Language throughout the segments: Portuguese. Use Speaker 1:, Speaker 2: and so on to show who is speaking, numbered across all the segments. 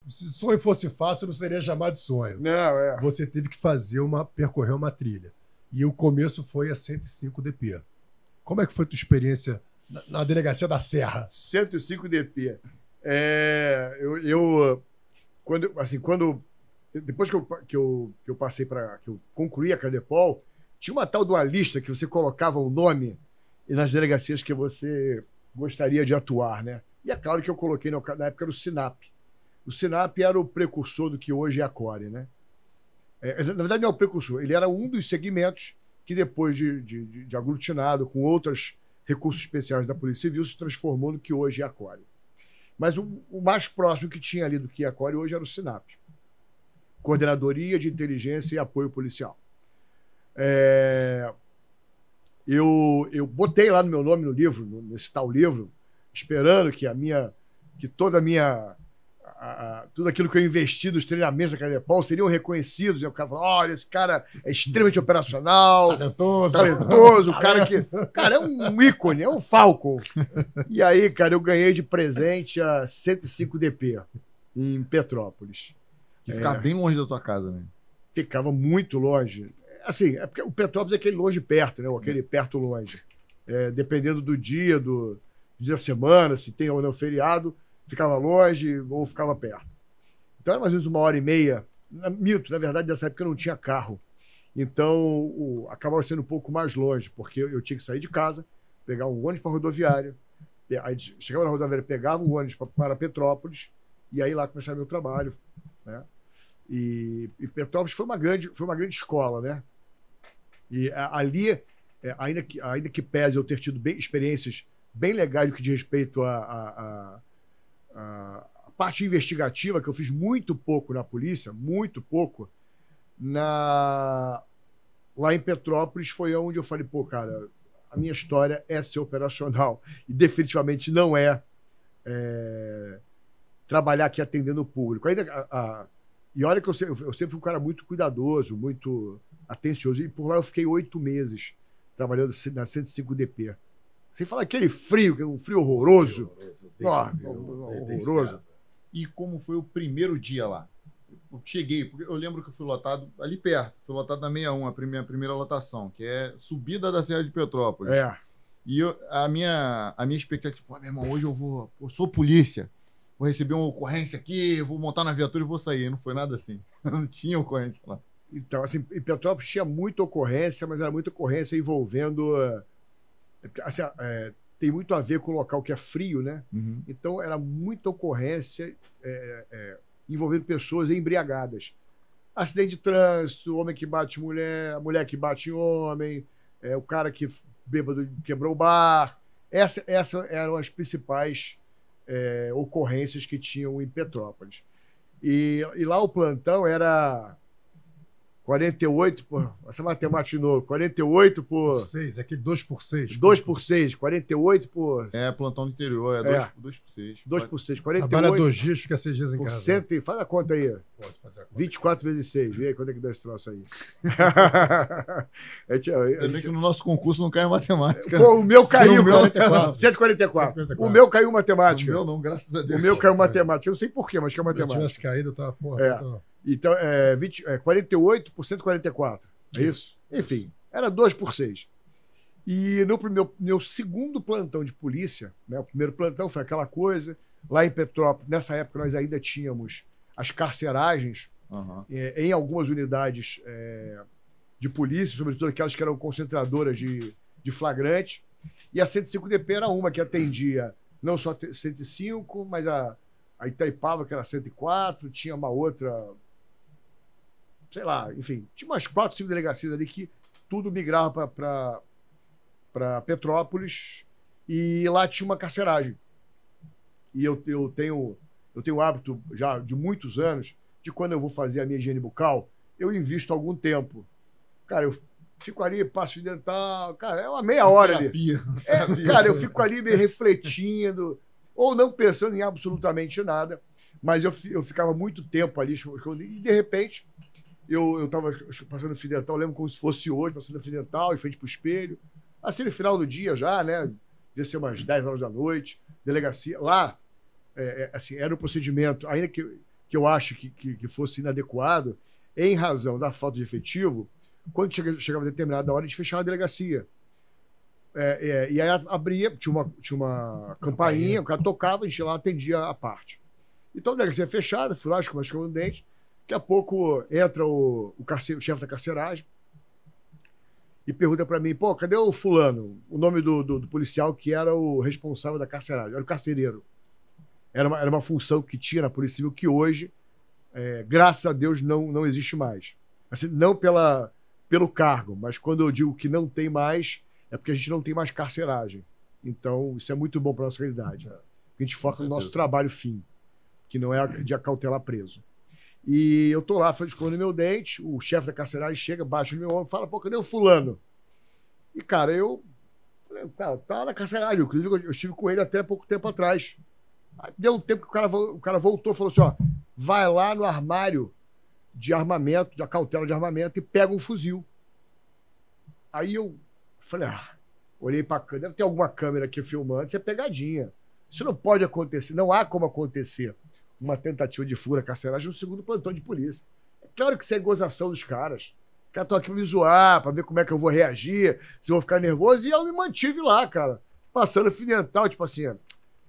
Speaker 1: Se sonho fosse fácil, não seria chamado de sonho.
Speaker 2: Não, é.
Speaker 1: Você teve que percorrer uma trilha. E o começo foi a 105 DP. Como é que foi a tua experiência na delegacia da Serra?
Speaker 2: 105 DP. Depois que eu passei que eu concluí a Cadepol, tinha uma tal de uma lista que você colocava um nome e nas delegacias que você gostaria de atuar, né? E é claro que eu coloquei na época era o SINAP. O SINAP era o precursor do que hoje é a CORE, né? Na verdade, não é o precursor, ele era um dos segmentos que depois de aglutinado com outros recursos especiais da Polícia Civil se transformou no que hoje é a CORE. Mas o mais próximo que tinha ali do que é a CORE hoje era o SINAP. Coordenadoria de Inteligência e Apoio Policial. Eu botei lá no meu nome no livro, nesse tal livro, esperando que tudo aquilo que eu investi nos treinamentos da Cadepol seriam reconhecidos. O cara falou: olha, esse cara é extremamente operacional, talentoso, o cara que. Cara, é um ícone, é um Falcon. E aí, cara, eu ganhei de presente a 105 DP em Petrópolis.
Speaker 3: Que ficava bem longe da tua casa, né?
Speaker 2: Ficava muito longe. Assim, é porque o Petrópolis é aquele longe perto, né? Ou aquele perto longe. Dependendo do dia da semana, se tem ou não feriado, ficava longe ou ficava perto. Então era mais ou menos 1h30. Na verdade, nessa época eu não tinha carro. Então acabava sendo um pouco mais longe, porque eu tinha que sair de casa, pegar um ônibus para a rodoviária. Aí chegava na rodoviária, pegava um ônibus para Petrópolis, e aí lá começava meu trabalho, né? E Petrópolis foi uma grande escola, né? E ali, ainda que pese eu ter tido experiências bem legais no que diz respeito à parte investigativa, que eu fiz muito pouco na polícia, muito pouco, lá em Petrópolis foi onde eu falei: pô, cara, a minha história é ser operacional e definitivamente não é trabalhar aqui atendendo o público. E olha que eu sempre fui um cara muito cuidadoso, muito atencioso. E por lá eu fiquei 8 meses trabalhando na 105 DP. Sem falar aquele frio, que é um frio horroroso. Horroroso.
Speaker 3: E como foi o primeiro dia lá? Eu cheguei, porque eu lembro que eu fui lotado ali perto. Fui lotado na 61, a primeira lotação, que é subida da Serra de Petrópolis. E a minha expectativa, pô, meu irmão, hoje eu sou polícia. Vou receber uma ocorrência aqui, vou montar na viatura e vou sair. Não foi nada assim. Não tinha ocorrência lá.
Speaker 2: Então, assim, em Petrópolis tinha muita ocorrência, mas era muita ocorrência envolvendo... Assim, tem muito a ver com o local que é frio, né?
Speaker 3: Uhum.
Speaker 2: Então, era muita ocorrência envolvendo pessoas embriagadas. Acidente de trânsito, homem que bate mulher, mulher que bate homem, o cara que bêbado quebrou o bar. Essas eram as principais ocorrências que tinham em Petrópolis. E lá o plantão era 48 por... Essa matemática de novo. 48 por...
Speaker 1: 6, aqui 2 por 6.
Speaker 2: 2 por 6, 48 por...
Speaker 3: Plantão do interior, 2 por 6.
Speaker 2: 2 por 6, 48...
Speaker 1: Trabalha 2 dias, fica 6 dias em casa.
Speaker 2: Cento, faz a conta aí.
Speaker 1: Pode fazer a conta.
Speaker 2: 24 vezes 6. Vê aí quanto é que dá esse troço aí.
Speaker 3: Ainda que no nosso concurso não cai em matemática.
Speaker 2: Pô, o meu caiu.
Speaker 1: 144.
Speaker 2: 144. O meu caiu matemática.
Speaker 3: O meu não, graças a Deus.
Speaker 2: O meu caiu matemática. Eu não sei porquê, mas caiu matemática.
Speaker 1: Se eu tivesse caído, eu tava... Porra,
Speaker 2: Então, 48 por 144. É isso? Enfim, era 2 por 6. E no meu segundo plantão de polícia, né, o primeiro plantão foi aquela coisa, lá em Petrópolis, nessa época nós ainda tínhamos as carceragens em algumas unidades de polícia, sobretudo aquelas que eram concentradoras de flagrante. E a 105 DP era uma que atendia não só 105, mas a Itaipava, que era 104, tinha uma outra... sei lá, enfim, tinha umas 4, 5 delegacias ali que tudo migrava para Petrópolis e lá tinha uma carceragem. E eu tenho o hábito já de muitos anos de quando eu vou fazer a minha higiene bucal, eu invisto algum tempo. Cara, eu fico ali, passo fio dental, cara, é uma meia hora ali. Cara, eu fico ali me refletindo, ou não pensando em absolutamente nada, mas eu ficava muito tempo ali, e de repente... Eu estava passando fio dental, eu lembro como se fosse hoje, passando fio dental, em frente para o espelho. Assim, no final do dia já, né? Devia ser umas 10 horas da noite, delegacia. Lá, assim, era o procedimento, ainda que que eu acho que fosse inadequado, em razão da falta de efetivo, quando chegava determinada hora, a gente fechava a delegacia. E aí abria, tinha uma campainha, o cara tocava, a gente lá atendia a parte. Então a delegacia fechada, fui lá, escovando o dente. Daqui a pouco entra o chefe da carceragem e pergunta para mim, pô, cadê o fulano? O nome do policial que era o responsável da carceragem, era o carcereiro. Era uma função que tinha na Polícia Civil que hoje, graças a Deus, não existe mais. Assim, não pelo cargo, mas quando eu digo que não tem mais, é porque a gente não tem mais carceragem. Então, isso é muito bom para a nossa realidade. A gente foca no nosso trabalho fim, que não é de acautelar preso. E eu tô lá, escovando meu dente, o chefe da carceragem chega, bate no meu ombro e fala, pô, cadê o fulano? E, cara, cara, tá na carceragem. Inclusive, eu estive com ele até pouco tempo atrás. Aí, deu um tempo que o cara voltou e falou assim, ó, vai lá no armário de armamento, de cautela de armamento, e pega um fuzil. Aí eu falei, olhei pra câmera, deve ter alguma câmera aqui filmando, isso é pegadinha. Isso não pode acontecer, não há como acontecer uma tentativa de fuga da carceragem no segundo plantão de polícia. É claro que isso é gozação dos caras. Os caras estão aqui me zoar pra ver como é que eu vou reagir, se eu vou ficar nervoso, e eu me mantive lá, cara, passando fio dental, tipo assim,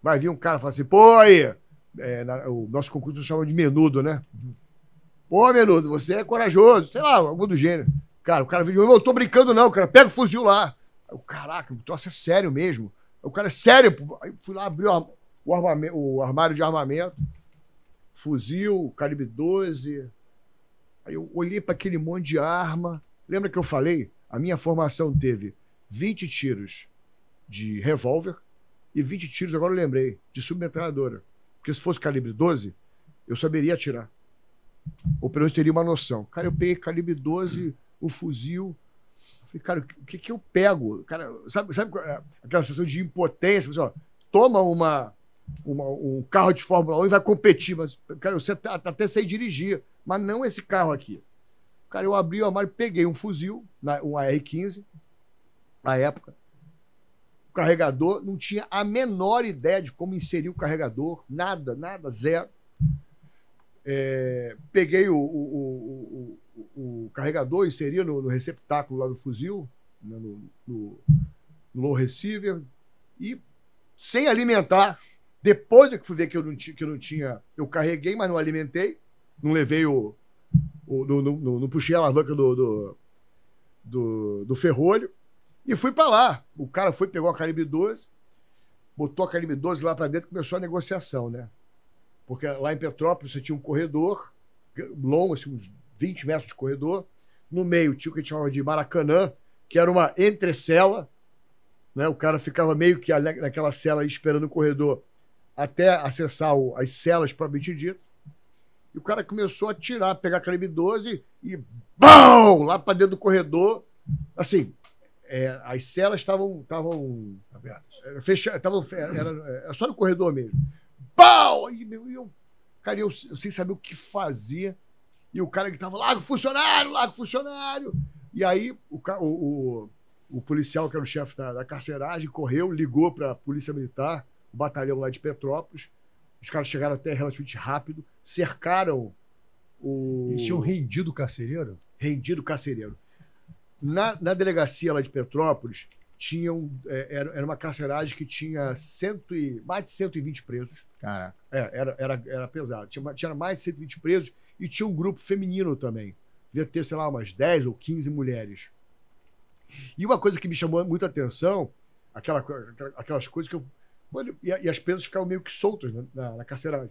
Speaker 2: vai vir um cara e falar assim, pô, aí, o nosso concurso chama de menudo, né? Pô, menudo, você é corajoso, sei lá, algo do gênero. Cara, o cara viu, eu tô brincando não, cara, pega o fuzil lá. Aí, caraca, o troço é sério mesmo. O cara é sério. Aí fui lá, abri o armário de armamento, fuzil, calibre 12. Aí eu olhei para aquele monte de arma. Lembra que eu falei? A minha formação teve 20 tiros de revólver e 20 tiros, agora eu lembrei, de submetralhadora. Porque se fosse calibre 12, eu saberia atirar. Ou pelo menos teria uma noção. Cara, eu peguei calibre 12, o fuzil. Eu falei, cara, o que eu pego? Cara, sabe aquela sensação de impotência? Você, ó, toma um carro de Fórmula 1 e vai competir. Mas, cara, você até sei dirigir, mas não esse carro aqui. Cara, eu abri o armário, peguei um fuzil, um AR-15, na época. O carregador, não tinha a menor ideia de como inserir o carregador, nada, zero. Peguei o carregador, inseri no receptáculo lá do fuzil, no low receiver, e sem alimentar. Depois é que fui ver que eu não tinha, eu carreguei, mas não alimentei, não levei não puxei a alavanca do ferrolho e fui para lá. O cara pegou a calibre 12, botou a calibre 12 lá para dentro e começou a negociação, né? Porque lá em Petrópolis você tinha um corredor longo, assim, uns 20 metros de corredor. No meio tinha o que a gente chamava de Maracanã, que era uma entrecela, né? O cara ficava meio que naquela cela aí esperando o corredor até acessar as celas propriamente dito. E o cara começou a atirar, pegar a calibre 12 e BAM! Lá para dentro do corredor. Assim, as celas estavam fechadas, era só no corredor mesmo. Pau! Cara, eu sem saber o que fazer. E o cara que tava, larga o funcionário! E aí o policial, que era o chefe da carceragem, correu, ligou para a Polícia Militar, o batalhão lá de Petrópolis. Os caras chegaram até relativamente rápido, cercaram
Speaker 1: Eles tinham rendido o carcereiro?
Speaker 2: Rendido o carcereiro. Na delegacia lá de Petrópolis, era uma carceragem que tinha mais de 120 presos.
Speaker 3: Caraca.
Speaker 2: Era pesado. Tinha mais de 120 presos e tinha um grupo feminino também. Devia ter, sei lá, umas 10 ou 15 mulheres. E uma coisa que me chamou muita atenção, aquelas coisas que eu... E as presas ficavam meio que soltas na carceragem.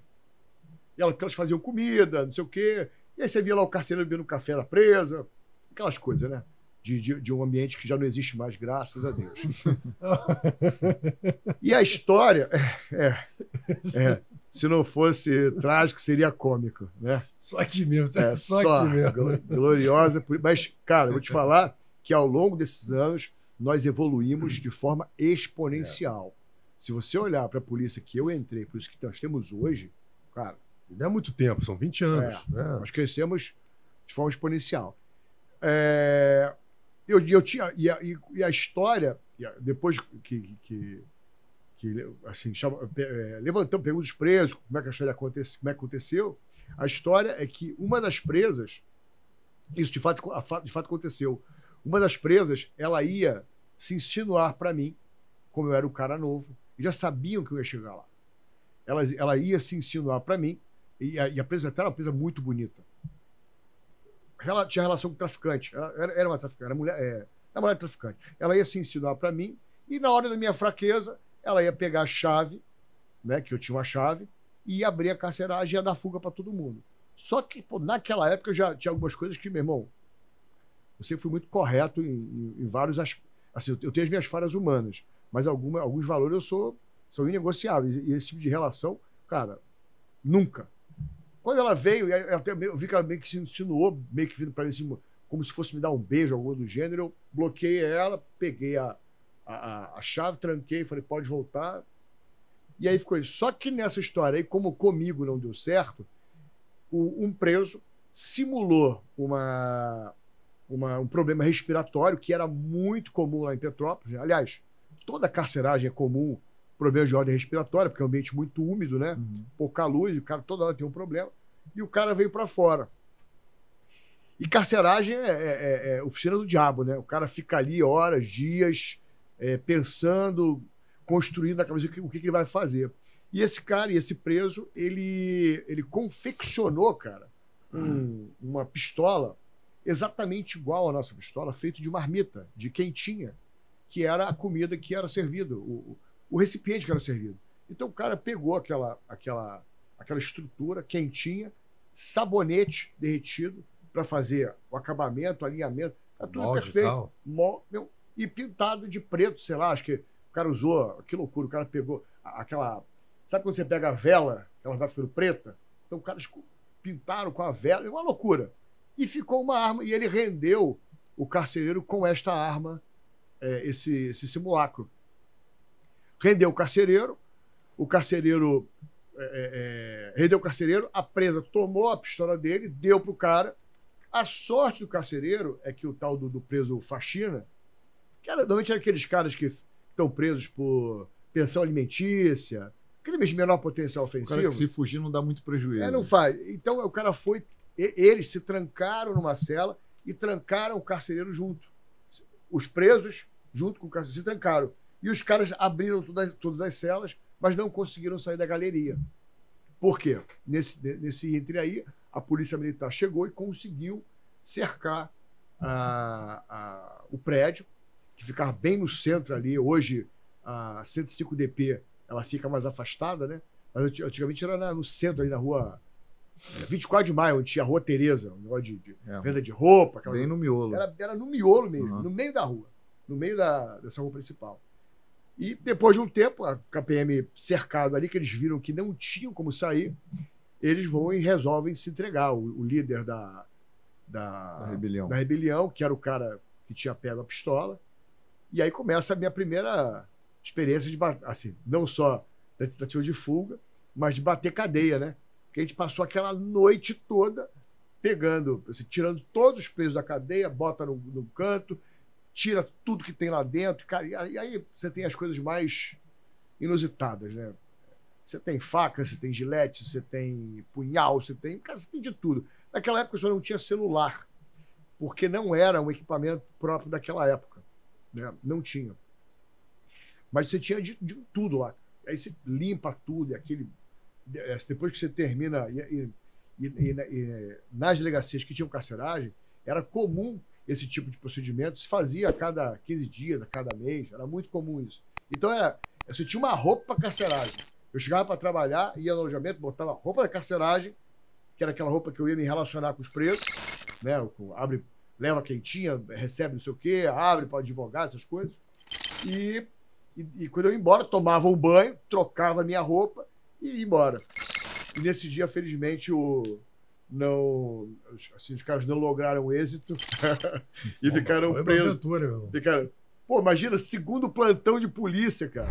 Speaker 2: E elas faziam comida, não sei o quê. E aí você via lá o carcereiro bebendo café na presa. Aquelas coisas, né? De um ambiente que já não existe mais, graças a Deus. E a história, se não fosse trágico, seria cômico, né?
Speaker 1: Só aqui mesmo, só aqui mesmo.
Speaker 2: Gloriosa. Mas, cara, eu vou te falar que ao longo desses anos nós evoluímos de forma exponencial. Se você olhar para a polícia que eu entrei, por isso que nós temos hoje, cara...
Speaker 1: Não é muito tempo, são 20 anos.
Speaker 2: Nós crescemos de forma exponencial. E a história, depois que assim, levantamos, pegamos os presos, como é que a história aconteceu, como é que aconteceu, A história é que uma das presas, isso de fato aconteceu, uma das presas, ela ia se insinuar para mim, como eu era o cara novo, e já sabiam que eu ia chegar lá. Ela ia se insinuar para mim, e a presa até era uma presa muito bonita. Ela tinha relação com o traficante, era uma traficante, era mulher traficante. Ela ia se insinuar para mim, e na hora da minha fraqueza, ela ia pegar a chave, né, que eu tinha uma chave, e ia abrir a carceragem e ia dar fuga para todo mundo. Só que, pô, naquela época eu já tinha algumas coisas que, meu irmão, eu sempre fui muito correto em vários aspectos. Assim, eu tenho as minhas falhas humanas, mas alguns valores são inegociáveis. E esse tipo de relação, cara, nunca. Quando ela veio, eu vi que ela meio que se insinuou, meio que vindo para mim, como se fosse me dar um beijo, alguma do gênero, eu bloqueei ela, peguei a chave, tranquei, falei, pode voltar. E aí ficou isso. Só que nessa história aí, como comigo não deu certo, um preso simulou um problema respiratório que era muito comum lá em Petrópolis. Aliás, toda carceragem é comum, problema de ordem respiratória, porque é um ambiente muito úmido, né? Pouca luz, o cara toda hora tem um problema. E o cara veio para fora. E carceragem é oficina do diabo, né? O cara fica ali horas, dias, pensando, construindo na cabeça o que ele vai fazer. E esse cara, esse preso, ele confeccionou, cara, uma pistola exatamente igual à nossa pistola, feito de marmita, de quentinha, que era a comida que era servida, o recipiente que era servido. Então o cara pegou aquela estrutura quentinha, sabonete derretido para fazer o acabamento, o alinhamento, tudo
Speaker 1: molde,
Speaker 2: perfeito. E pintado de preto, sei lá, acho que o cara usou, que loucura, o cara pegou aquela... Sabe quando você pega a vela, ela vai ficando preta? Então os caras pintaram com a vela, é uma loucura. E ficou uma arma, e ele rendeu o carcereiro com esta arma, esse simulacro. Rendeu o carcereiro rendeu o carcereiro, a presa tomou a pistola dele, deu pro cara. A sorte do carcereiro é que o tal do preso faxina, que normalmente era aqueles caras que estão presos por pensão alimentícia, crimes de menor potencial ofensivo. O cara
Speaker 3: que se fugir não dá muito prejuízo.
Speaker 2: Não faz. Então o cara foi... Eles se trancaram numa cela e trancaram o carcereiro junto. Os presos, junto com o carcereiro, se trancaram. E os caras abriram todas as celas, mas não conseguiram sair da galeria. Por quê? Nesse entre aí, a polícia militar chegou e conseguiu cercar o prédio, que ficava bem no centro ali. Hoje, a 105DP, ela fica mais afastada, né? Mas antigamente era no centro, ali na rua 24 de Maio, onde tinha a Rua Tereza, um negócio de venda de roupa.
Speaker 3: Bem no miolo.
Speaker 2: Era no miolo mesmo, no meio da rua, no meio dessa rua principal. E depois de um tempo, a KPM cercado ali, que eles viram que não tinham como sair, eles vão e resolvem se entregar. O líder da rebelião, que era o cara que tinha pego a pistola. E aí começa a minha primeira experiência de assim, não só da tentativa de fuga, mas de bater cadeia, né? Porque a gente passou aquela noite toda pegando, assim, tirando todos os presos da cadeia, bota no canto, tira tudo que tem lá dentro, cara, e aí você tem as coisas mais inusitadas, né? Você tem faca, você tem gilete, você tem punhal, você tem de tudo. Naquela época só não tinha celular, porque não era um equipamento próprio daquela época, né? Não tinha. Mas você tinha de tudo lá. Aí você limpa tudo, e aquele... Depois que você termina... nas delegacias que tinham carceragem, era comum esse tipo de procedimento, se fazia a cada 15 dias, a cada mês, era muito comum isso. Então você tinha uma roupa para carceragem. Eu chegava para trabalhar, ia no alojamento, botava a roupa da carceragem, que era aquela roupa que eu ia me relacionar com os presos, né? Abre, leva quentinha, recebe não sei o quê, abre para advogado, essas coisas. E quando eu ia embora, tomava um banho, trocava a minha roupa e ia embora. E nesse dia, felizmente, os caras não lograram êxito e ficaram presos. Pô, imagina, segundo plantão de polícia, cara.